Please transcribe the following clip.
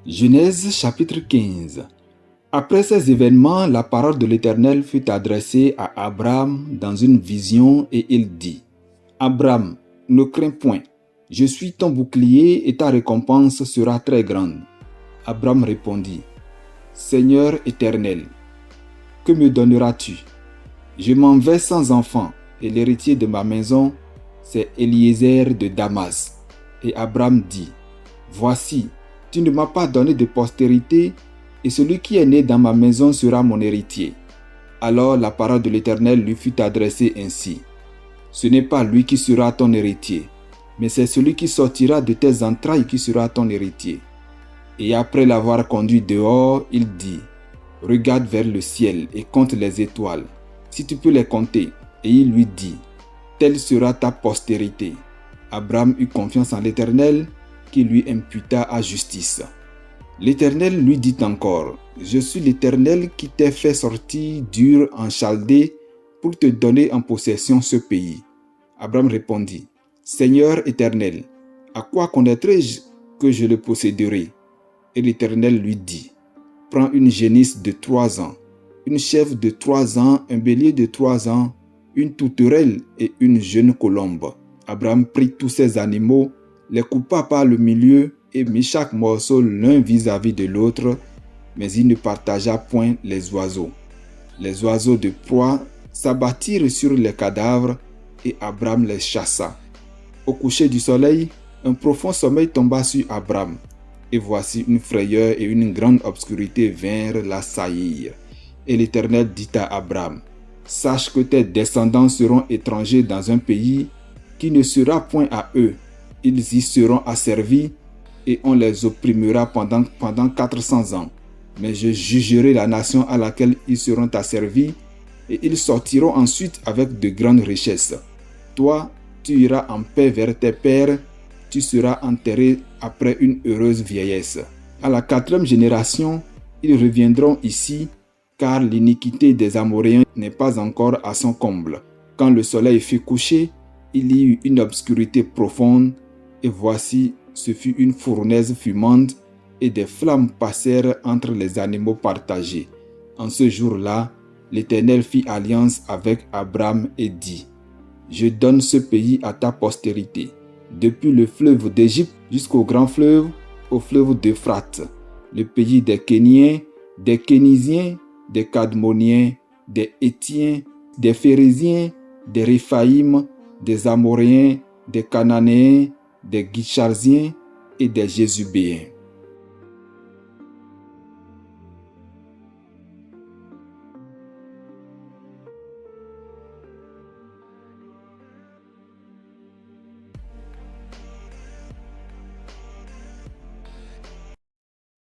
Genèse chapitre 15. Après ces événements, la parole de l'Éternel fut adressée à Abraham dans une vision et il dit : Abraham, ne crains point, je suis ton bouclier et ta récompense sera très grande. Abraham répondit : Seigneur Éternel, que me donneras-tu ? Je m'en vais sans enfant et l'héritier de ma maison, c'est Eliezer de Damas. Et Abraham dit : Voici, tu ne m'as pas donné de postérité, et celui qui est né dans ma maison sera mon héritier. Alors la parole de l'Éternel lui fut adressée ainsi : Ce n'est pas lui qui sera ton héritier, mais c'est celui qui sortira de tes entrailles qui sera ton héritier. Et après l'avoir conduit dehors, il dit : Regarde vers le ciel et compte les étoiles, si tu peux les compter. Et il lui dit : Telle sera ta postérité. Abraham eut confiance en l'Éternel, qui lui imputa à justice. L'Éternel lui dit encore : Je suis l'Éternel qui t'ai fait sortir d'Ur en Chaldée pour te donner en possession ce pays. Abraham répondit : Seigneur Éternel, à quoi connaîtrai-je que je le posséderai ? Et l'Éternel lui dit : Prends une génisse de 3 ans, une chèvre de 3 ans, un bélier de 3 ans, une tourterelle et une jeune colombe. Abraham prit tous ces animaux, les coupa par le milieu et mit chaque morceau l'un vis-à-vis de l'autre, mais il ne partagea point les oiseaux. Les oiseaux de proie s'abattirent sur les cadavres et Abraham les chassa. Au coucher du soleil, un profond sommeil tomba sur Abraham. Et voici une frayeur et une grande obscurité vinrent l'assaillir. Et l'Éternel dit à Abraham : Sache que tes descendants seront étrangers dans un pays qui ne sera point à eux. Ils y seront asservis et on les opprimera pendant 400 ans. Mais je jugerai la nation à laquelle ils seront asservis et ils sortiront ensuite avec de grandes richesses. Toi, tu iras en paix vers tes pères, tu seras enterré après une heureuse vieillesse. À la 4e génération, ils reviendront ici, car l'iniquité des Amoréens n'est pas encore à son comble. Quand le soleil fut couché, il y eut une obscurité profonde, et voici, ce fut une fournaise fumante, et des flammes passèrent entre les animaux partagés. En ce jour-là, l'Éternel fit alliance avec Abraham et dit : Je donne ce pays à ta postérité, depuis le fleuve d'Égypte jusqu'au grand fleuve, au fleuve d'Euphrate, le pays des Kéniens, des Kénisiens, des Cadmoniens, des Hétiens, des Phéréziens, des Réphaïm, des Amoréens, des Cananéens, des Guicharziens et des Jésubéens.